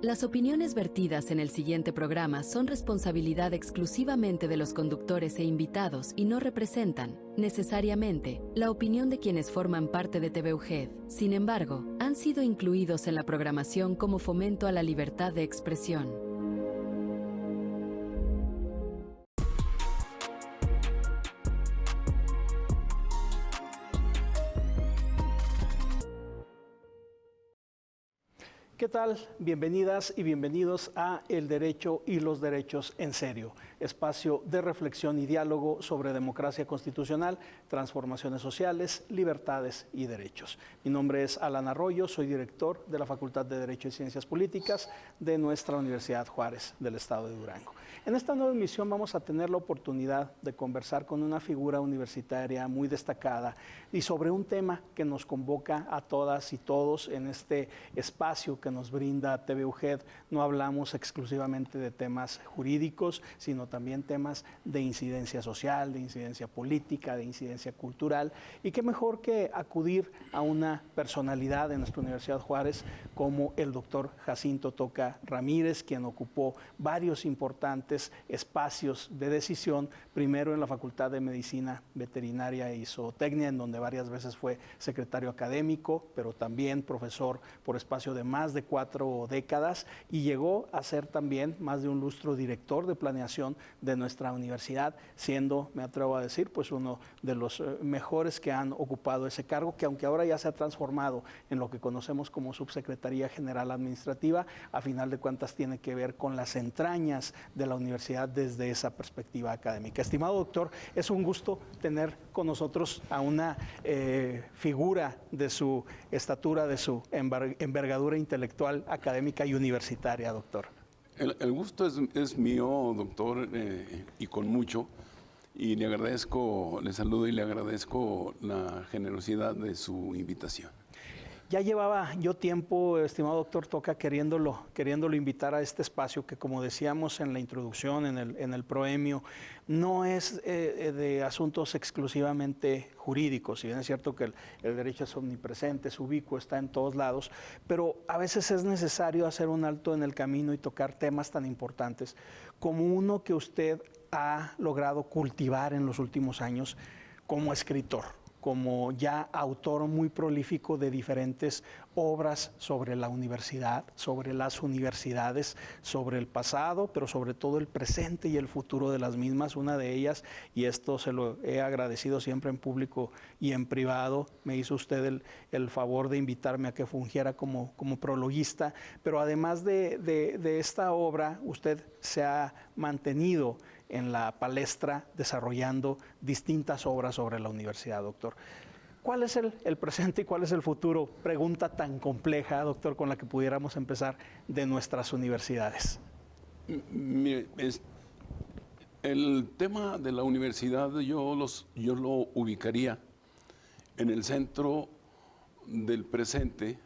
Las opiniones vertidas en el siguiente programa son responsabilidad exclusivamente de los conductores e invitados y no representan, necesariamente, la opinión de quienes forman parte de TV UGED. Sin embargo, han sido incluidos en la programación como fomento a la libertad de expresión. ¿Qué tal? Bienvenidas y bienvenidos a El Derecho y los Derechos en Serio, espacio de reflexión y diálogo sobre democracia constitucional, transformaciones sociales, libertades y derechos. Mi nombre es Alan Arroyo, soy director de la Facultad de Derecho y Ciencias Políticas de nuestra Universidad Juárez del Estado de Durango. En esta nueva emisión vamos a tener la oportunidad de conversar con una figura universitaria muy destacada y sobre un tema que nos convoca a todas y todos en este espacio que nos brinda TV UGED. No hablamos exclusivamente de temas jurídicos, sino también temas de incidencia social, de incidencia política, de incidencia cultural. Y qué mejor que acudir a una personalidad de nuestra Universidad Juárez como el doctor Jacinto Toca Ramírez, quien ocupó varios importantes espacios de decisión, primero en la Facultad de Medicina Veterinaria y Zootecnia, en donde varias veces fue secretario académico, pero también profesor por espacio de más de 4 décadas, y llegó a ser también más de un lustro director de planeación de nuestra universidad, siendo, me atrevo a decir, pues uno de los mejores que han ocupado ese cargo, que aunque ahora ya se ha transformado en lo que conocemos como Subsecretaría General Administrativa, a final de cuentas tiene que ver con las entrañas de la universidad desde esa perspectiva académica. Estimado doctor, es un gusto tener con nosotros a una figura de su estatura, de su envergadura intelectual, académica y universitaria, doctor. El gusto es mío, doctor, y con mucho, y le agradezco, le saludo y le agradezco la generosidad de su invitación. Ya llevaba yo tiempo, estimado doctor Toca, queriéndolo invitar a este espacio que, como decíamos en la introducción, en el proemio, no es de asuntos exclusivamente jurídicos. Si bien es cierto que el derecho es omnipresente, es ubicuo, está en todos lados, pero a veces es necesario hacer un alto en el camino y tocar temas tan importantes como uno que usted ha logrado cultivar en los últimos años como escritor, como ya autor muy prolífico de diferentes obras sobre la universidad, sobre las universidades, sobre el pasado, pero sobre todo el presente y el futuro de las mismas. Una de ellas, y esto se lo he agradecido siempre en público y en privado, me hizo usted el favor de invitarme a que fungiera como prologuista, pero además de esta obra, usted se ha mantenido en la palestra desarrollando distintas obras sobre la universidad, doctor. ¿Cuál es el presente y cuál es el futuro? Pregunta tan compleja, doctor, con la que pudiéramos empezar, de nuestras universidades. Mire, el tema de la universidad yo lo ubicaría en el centro del presente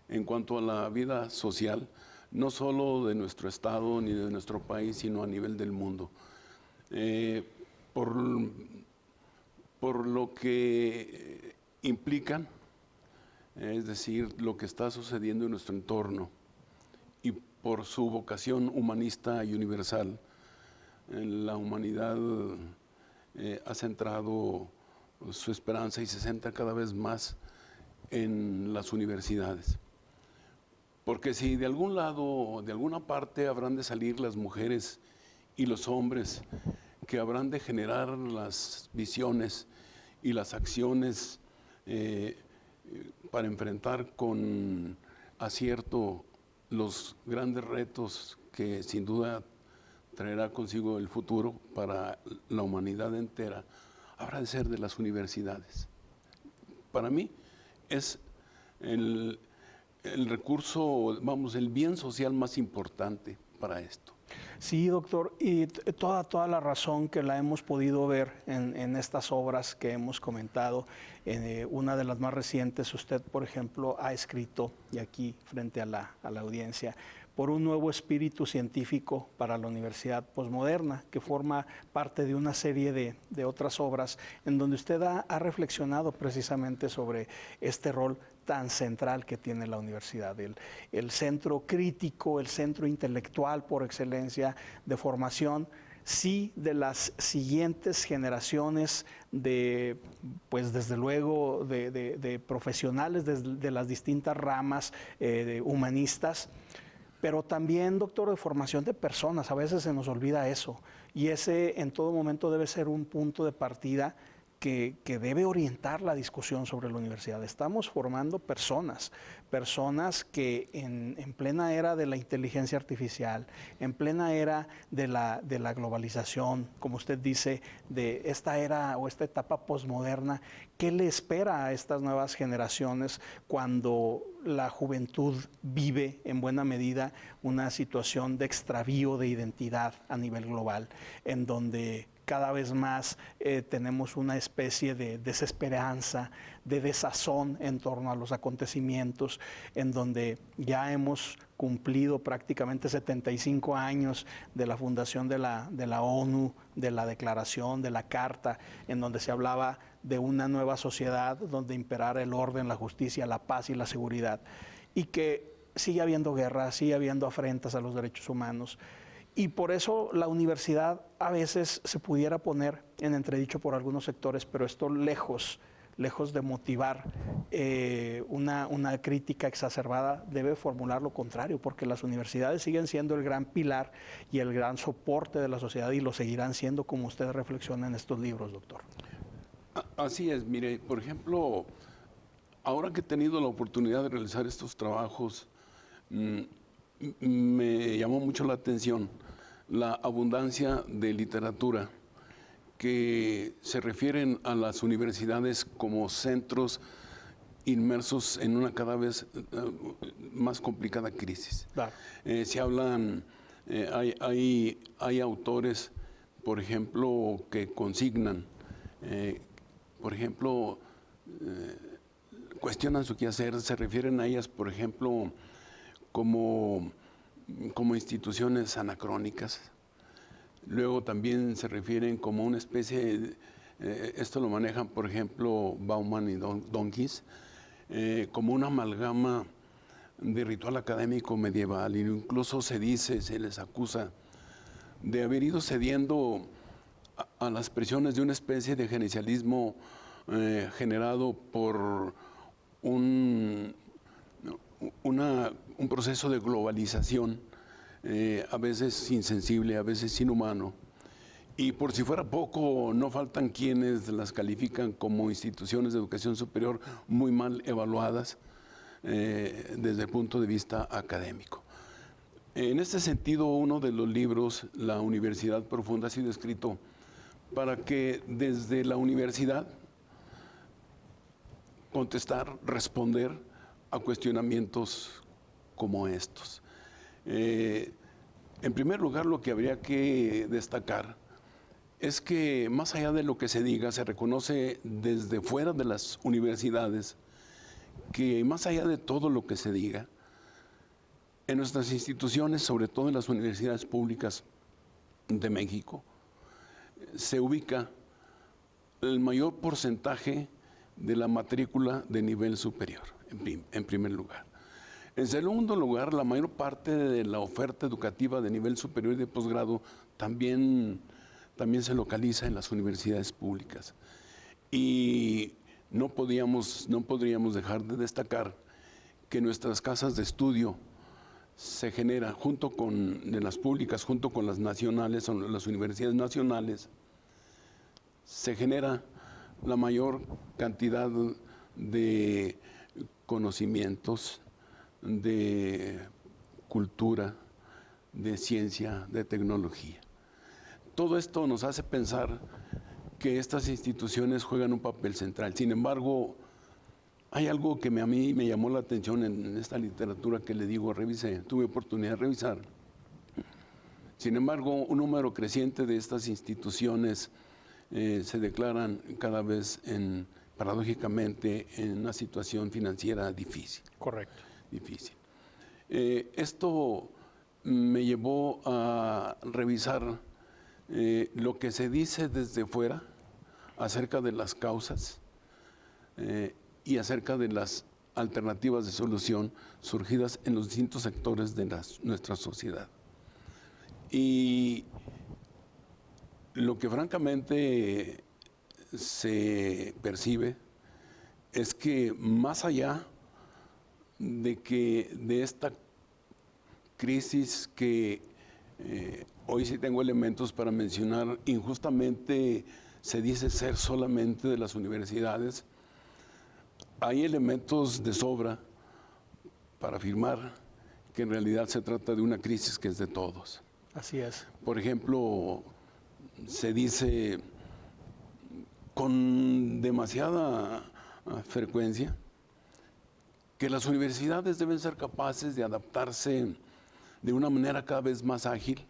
en cuanto a la vida social, no solo de nuestro estado ni de nuestro país, sino a nivel del mundo. Por lo que implican, es decir, lo que está sucediendo en nuestro entorno, y por su vocación humanista y universal. La humanidad ha centrado su esperanza y se centra cada vez más en las universidades. Porque si de algún lado, de alguna parte, habrán de salir las mujeres y los hombres que habrán de generar las visiones y las acciones para enfrentar con acierto los grandes retos que sin duda traerá consigo el futuro para la humanidad entera, habrá de ser de las universidades. Para mí es el recurso, vamos, el bien social más importante para esto. Sí, doctor, y toda la razón que la hemos podido ver en estas obras que hemos comentado. Una de las más recientes, usted, por ejemplo, ha escrito, y aquí frente a la audiencia, por un nuevo espíritu científico para la universidad posmoderna, que forma parte de una serie de otras obras en donde usted ha reflexionado precisamente sobre este rol tan central que tiene la universidad, el centro crítico, el centro intelectual por excelencia de formación, sí, de las siguientes generaciones de, pues desde luego, de profesionales de las distintas ramas humanistas, pero también, doctor, de formación de personas. A veces se nos olvida eso, y ese en todo momento debe ser un punto de partida que debe orientar la discusión sobre la universidad. Estamos formando personas que en plena era de la inteligencia artificial, en plena era de la globalización, como usted dice, de esta era o esta etapa posmoderna, ¿qué le espera a estas nuevas generaciones cuando la juventud vive en buena medida una situación de extravío de identidad a nivel global, en donde cada vez más tenemos una especie de desesperanza, de desazón en torno a los acontecimientos, en donde ya hemos cumplido prácticamente 75 años de la fundación de la ONU, de la declaración, de la Carta, en donde se hablaba de una nueva sociedad donde imperara el orden, la justicia, la paz y la seguridad, y que sigue habiendo guerra, sigue habiendo afrentas a los derechos humanos. Y por eso la universidad a veces se pudiera poner en entredicho por algunos sectores, pero esto lejos de motivar una crítica exacerbada, debe formular lo contrario, porque las universidades siguen siendo el gran pilar y el gran soporte de la sociedad, y lo seguirán siendo, como usted reflexiona en estos libros, doctor. Así es, mire, por ejemplo, ahora que he tenido la oportunidad de realizar estos trabajos, me llamó mucho la atención la abundancia de literatura que se refieren a las universidades como centros inmersos en una cada vez más complicada crisis. Claro. Se hablan, hay autores, por ejemplo, que consignan, por ejemplo, cuestionan su quehacer, se refieren a ellas, por ejemplo, como instituciones anacrónicas. Luego también se refieren como una especie, esto lo manejan por ejemplo Bauman y Donquis, como una amalgama de ritual académico medieval, e incluso se les acusa de haber ido cediendo a las presiones de una especie de gerencialismo generado por un proceso de globalización, a veces insensible, a veces inhumano. Y por si fuera poco, no faltan quienes las califican como instituciones de educación superior muy mal evaluadas desde el punto de vista académico. En este sentido, uno de los libros, La Universidad Profunda, ha sido escrito para que desde la universidad responder a cuestionamientos como estos. En primer lugar, lo que habría que destacar es que más allá de lo que se diga, se reconoce desde fuera de las universidades que más allá de todo lo que se diga, en nuestras instituciones, sobre todo en las universidades públicas de México, se ubica el mayor porcentaje de la matrícula de nivel superior, en primer lugar. En segundo lugar, la mayor parte de la oferta educativa de nivel superior y de posgrado también se localiza en las universidades públicas. Y no podríamos dejar de destacar que nuestras casas de estudio se genera de las públicas, junto con las nacionales o las universidades nacionales, se genera la mayor cantidad de conocimientos, de cultura, de ciencia, de tecnología. Todo esto nos hace pensar que estas instituciones juegan un papel central. Sin embargo, hay algo que a mí me llamó la atención en esta literatura que le digo, tuve oportunidad de revisar. Sin embargo, un número creciente de estas instituciones se declaran cada vez, paradójicamente, en una situación financiera difícil. Correcto. Difícil. Esto me llevó a revisar lo que se dice desde fuera acerca de las causas y acerca de las alternativas de solución surgidas en los distintos sectores de nuestra sociedad. Y lo que francamente se percibe es que más allá de esta crisis que hoy sí tengo elementos para mencionar, injustamente se dice ser solamente de las universidades, hay elementos de sobra para afirmar que en realidad se trata de una crisis que es de todos. Así es. Por ejemplo, se dice con demasiada frecuencia que las universidades deben ser capaces de adaptarse de una manera cada vez más ágil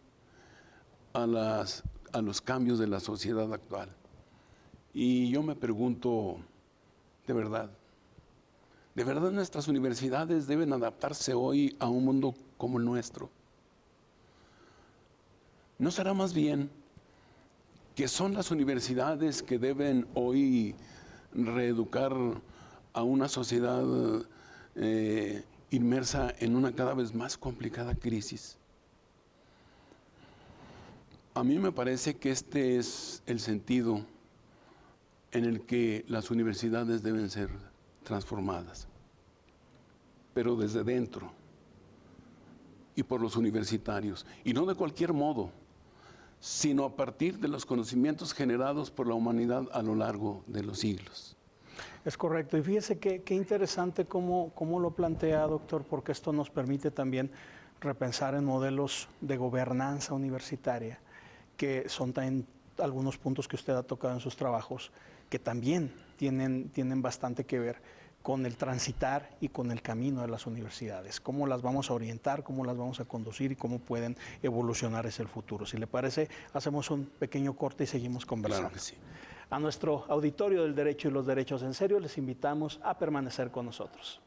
a los cambios de la sociedad actual. Y yo me pregunto, ¿de verdad nuestras universidades deben adaptarse hoy a un mundo como el nuestro? ¿No será más bien que son las universidades que deben hoy reeducar a una sociedad inmersa en una cada vez más complicada crisis? A mí me parece que este es el sentido en el que las universidades deben ser transformadas, pero desde dentro y por los universitarios, y no de cualquier modo, sino a partir de los conocimientos generados por la humanidad a lo largo de los siglos. Es correcto, y fíjese qué interesante cómo lo plantea, doctor, porque esto nos permite también repensar en modelos de gobernanza universitaria, que son también algunos puntos que usted ha tocado en sus trabajos, que también tienen bastante que ver con el transitar y con el camino de las universidades, cómo las vamos a orientar, cómo las vamos a conducir y cómo pueden evolucionar hacia el futuro. Si le parece, hacemos un pequeño corte y seguimos conversando. Claro que sí. A nuestro auditorio del Derecho y los Derechos en Serio les invitamos a permanecer con nosotros.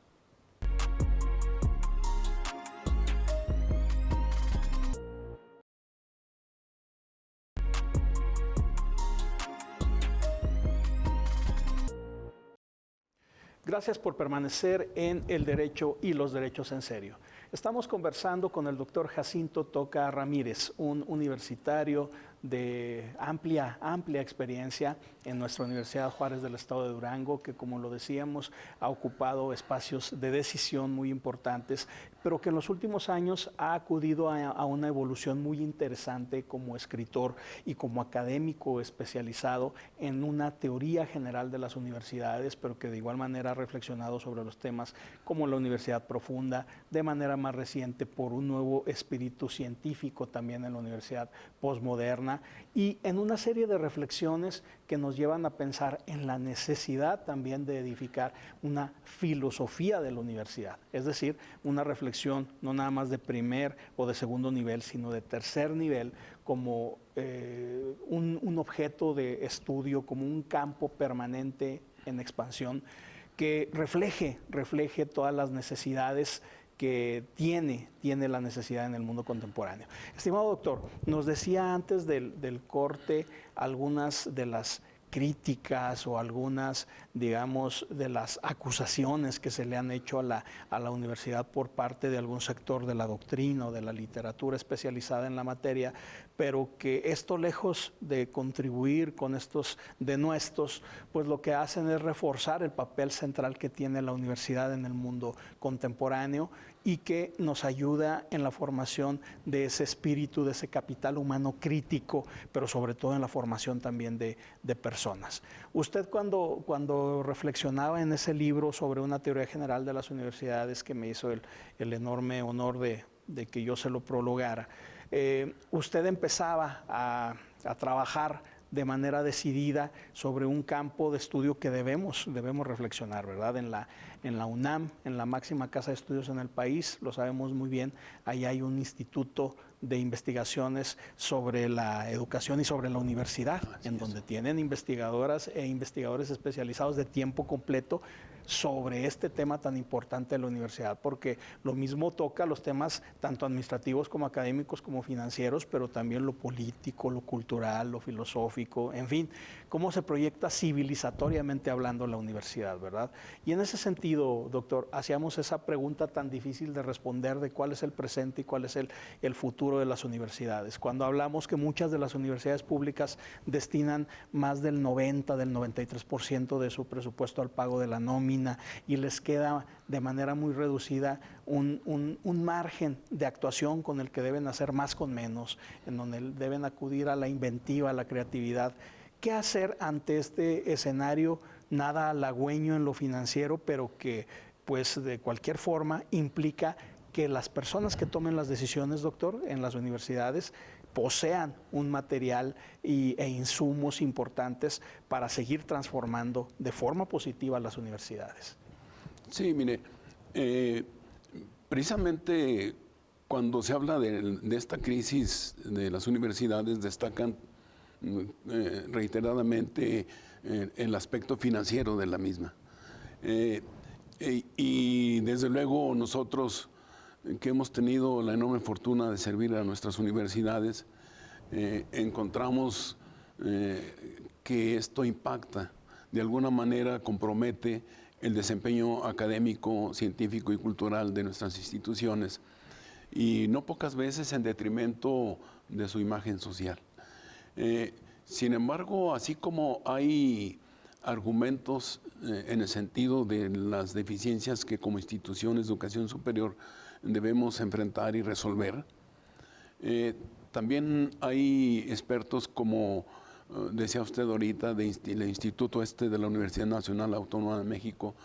Gracias por permanecer en El Derecho y los Derechos en Serio. Estamos conversando con el doctor Jacinto Toca Ramírez, un universitario de amplia experiencia en nuestra Universidad Juárez del Estado de Durango, que, como lo decíamos, ha ocupado espacios de decisión muy importantes, pero que en los últimos años ha acudido a una evolución muy interesante como escritor y como académico especializado en una teoría general de las universidades, pero que de igual manera ha reflexionado sobre los temas como la universidad profunda, de manera más reciente por un nuevo espíritu científico también en la universidad posmoderna, y en una serie de reflexiones que nos llevan a pensar en la necesidad también de edificar una filosofía de la universidad, es decir, una reflexión no nada más de primer o de segundo nivel, sino de tercer nivel, como un objeto de estudio, como un campo permanente en expansión que refleje todas las necesidades que tiene la necesidad en el mundo contemporáneo. Estimado doctor, nos decía antes del corte algunas de las críticas o algunas, digamos, de las acusaciones que se le han hecho a la universidad por parte de algún sector de la doctrina o de la literatura especializada en la materia, pero que esto, lejos de contribuir con estos denuestos, pues lo que hacen es reforzar el papel central que tiene la universidad en el mundo contemporáneo y que nos ayuda en la formación de ese espíritu, de ese capital humano crítico, pero sobre todo en la formación también de personas. Usted cuando reflexionaba en ese libro sobre una teoría general de las universidades, que me hizo el enorme honor de que yo se lo prologara, usted empezaba a trabajar de manera decidida sobre un campo de estudio que debemos reflexionar, ¿verdad? En la UNAM, en la máxima casa de estudios en el país, lo sabemos muy bien, ahí hay un instituto de investigaciones sobre la educación y sobre la universidad, en donde tienen investigadoras e investigadores especializados de tiempo completo sobre este tema tan importante de la universidad, porque lo mismo toca los temas tanto administrativos como académicos como financieros, pero también lo político, lo cultural, lo filosófico, en fin, cómo se proyecta civilizatoriamente hablando la universidad, ¿verdad? Y en ese sentido, doctor, hacíamos esa pregunta tan difícil de responder de cuál es el presente y cuál es el futuro de las universidades. Cuando hablamos que muchas de las universidades públicas destinan más del 90, del 93% de su presupuesto al pago de la nómina, y les queda de manera muy reducida un margen de actuación con el que deben hacer más con menos, en donde deben acudir a la inventiva, a la creatividad. ¿Qué hacer ante este escenario nada halagüeño en lo financiero, pero que pues de cualquier forma implica que las personas que tomen las decisiones, doctor, en las universidades posean un material e insumos importantes para seguir transformando de forma positiva las universidades? Sí, mire, precisamente cuando se habla de esta crisis de las universidades, destacan reiteradamente el aspecto financiero de la misma. Y desde luego nosotros, que hemos tenido la enorme fortuna de servir a nuestras universidades, encontramos que esto impacta, de alguna manera compromete el desempeño académico, científico y cultural de nuestras instituciones, y no pocas veces en detrimento de su imagen social. Sin embargo, así como hay argumentos en el sentido de las deficiencias que como instituciones de educación superior debemos enfrentar y resolver, también hay expertos como decía usted ahorita, del Instituto de la Universidad Nacional Autónoma de México.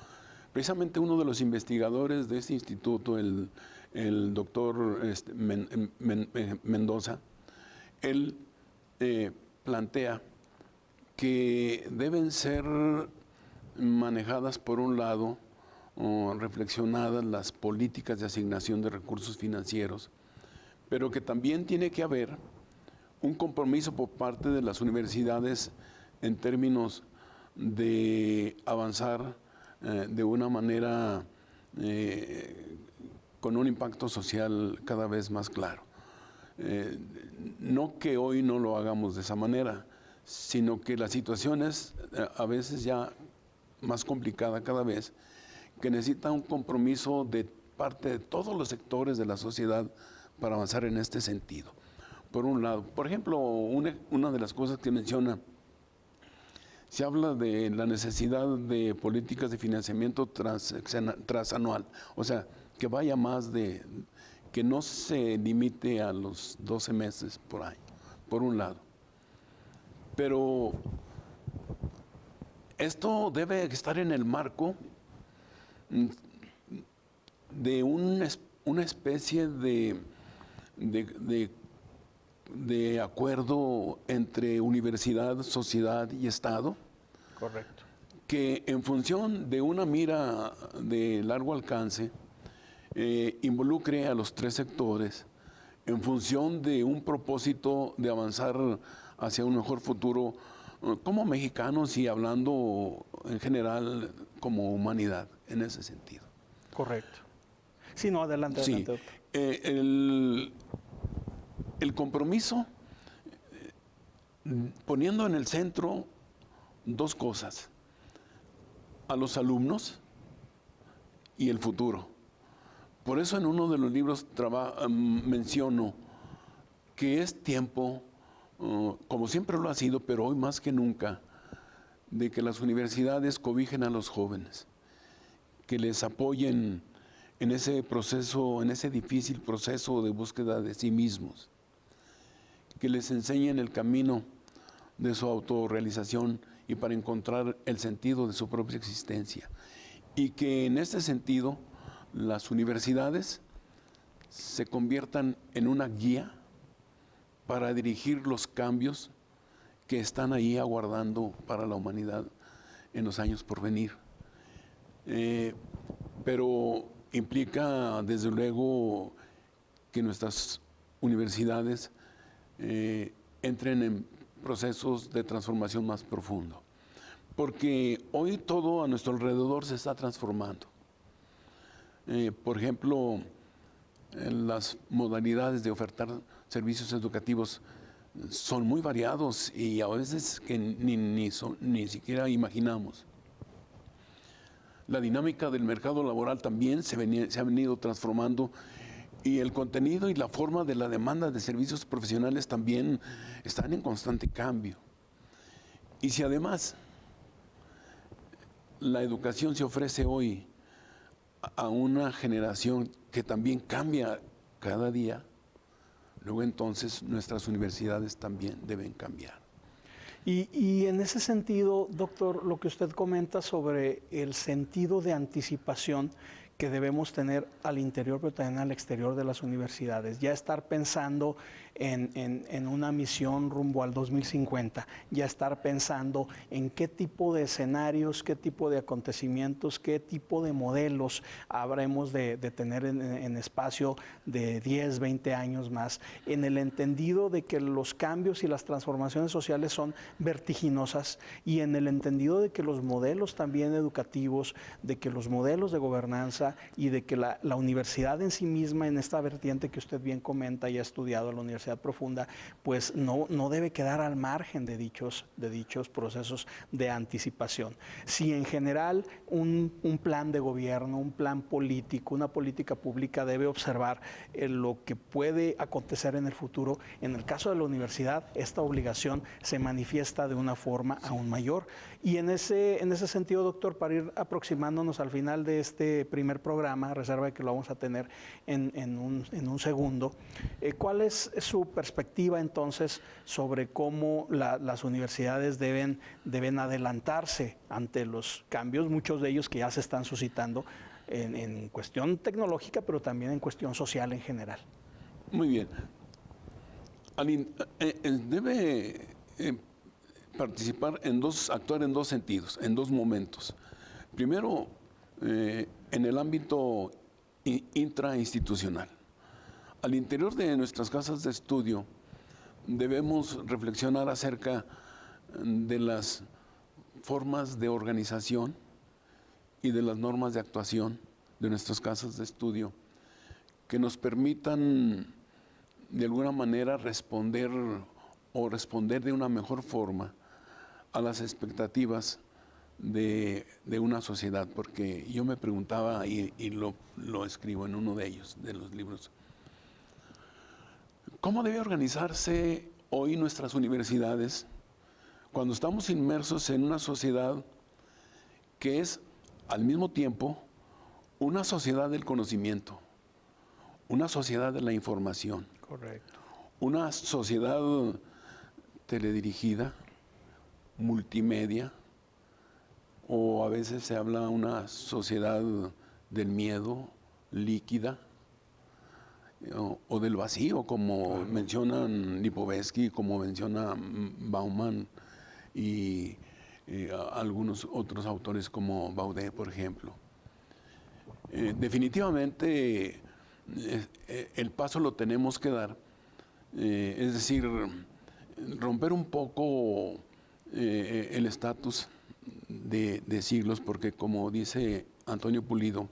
Precisamente uno de los investigadores de este instituto, el doctor Mendoza, él plantea que deben ser manejadas por un lado, o reflexionadas las políticas de asignación de recursos financieros, pero que también tiene que haber un compromiso por parte de las universidades en términos de avanzar de una manera con un impacto social cada vez más claro. No que hoy no lo hagamos de esa manera, sino que la situación es a veces ya más complicada cada vez, que necesita un compromiso de parte de todos los sectores de la sociedad para avanzar en este sentido. Por un lado, por ejemplo, una de las cosas que menciona, se habla de la necesidad de políticas de financiamiento transanual, o sea, que vaya más de, que no se limite a los 12 meses por año, por un lado. Pero esto debe estar en el marco de una especie de acuerdo entre universidad, sociedad y Estado. Correcto. Que en función de una mira de largo alcance, involucre a los tres sectores en función de un propósito de avanzar hacia un mejor futuro como mexicanos y hablando en general como humanidad, en ese sentido. Correcto. Sí, no, adelante, sí. adelante. El compromiso, poniendo en el centro dos cosas, a los alumnos y el futuro. Por eso en uno de los libros menciono que es tiempo, como siempre lo ha sido, pero hoy más que nunca, de que las universidades cobijen a los jóvenes, que les apoyen en ese proceso, en ese difícil proceso de búsqueda de sí mismos, que les enseñen el camino de su autorrealización y para encontrar el sentido de su propia existencia. Y que en este sentido las universidades se conviertan en una guía para dirigir los cambios que están ahí aguardando para la humanidad en los años por venir. Pero implica desde luego que nuestras universidades entren en procesos de transformación más profundo. Porque hoy todo a nuestro alrededor se está transformando. Por ejemplo, las modalidades de ofertar servicios educativos son muy variados y a veces que ni siquiera imaginamos. La dinámica del mercado laboral también se ha venido transformando y el contenido y la forma de la demanda de servicios profesionales también están en constante cambio. Y si además la educación se ofrece hoy a una generación que también cambia cada día, luego entonces nuestras universidades también deben cambiar. Y en ese sentido, doctor, lo que usted comenta sobre el sentido de anticipación que debemos tener al interior, pero también al exterior de las universidades. Ya estar pensando en una misión rumbo al 2050, ya estar pensando en qué tipo de escenarios, qué tipo de acontecimientos, qué tipo de modelos habremos de tener en espacio de 10, 20 años más, en el entendido de que los cambios y las transformaciones sociales son vertiginosas y en el entendido de que los modelos también educativos, de que los modelos de gobernanza y de que la universidad en sí misma, en esta vertiente que usted bien comenta y ha estudiado, la universidad profunda, pues no debe quedar al margen de dichos procesos de anticipación. Si en general un plan de gobierno, un plan político, una política pública debe observar lo que puede acontecer en el futuro, en el caso de la universidad, esta obligación se manifiesta de una forma aún mayor. Y en ese sentido, doctor, para ir aproximándonos al final de este primer programa, a reserva de que lo vamos a tener en un segundo, ¿cuál es su perspectiva entonces sobre cómo las universidades deben adelantarse ante los cambios, muchos de ellos que ya se están suscitando en cuestión tecnológica, pero también en cuestión social en general? Muy bien. Debe actuar en dos sentidos, en dos momentos. Primero, en el ámbito intrainstitucional. Al interior de nuestras casas de estudio debemos reflexionar acerca de las formas de organización y de las normas de actuación de nuestras casas de estudio que nos permitan de alguna manera responder de una mejor forma a las expectativas de una sociedad, porque yo me preguntaba, y lo escribo en uno de ellos, de los libros, ¿cómo debe organizarse hoy nuestras universidades cuando estamos inmersos en una sociedad que es al mismo tiempo una sociedad del conocimiento, una sociedad de la información? Correcto. Una sociedad teledirigida, multimedia, o a veces se habla una sociedad del miedo, líquida, o del vacío, como mencionan Lipovetsky, como menciona Bauman y algunos otros autores como Baudet, por ejemplo. Definitivamente el paso lo tenemos que dar, es decir, romper un poco el estatus de siglos, porque como dice Antonio Pulido,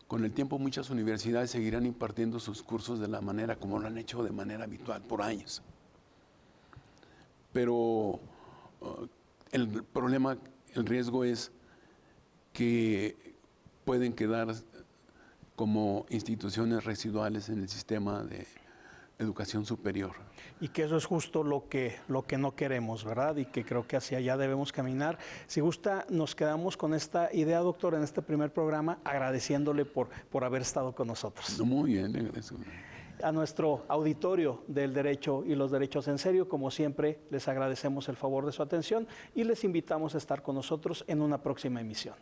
con el tiempo muchas universidades seguirán impartiendo sus cursos de la manera como lo han hecho de manera habitual por años. Pero el problema, el riesgo es que pueden quedar como instituciones residuales en el sistema de educación superior. Y que eso es justo lo que no queremos, ¿verdad? Y que creo que hacia allá debemos caminar. Si gusta, nos quedamos con esta idea, doctor, en este primer programa, agradeciéndole por haber estado con nosotros. Muy bien, le agradezco. A nuestro auditorio del Derecho y los Derechos en Serio, como siempre, les agradecemos el favor de su atención y les invitamos a estar con nosotros en una próxima emisión.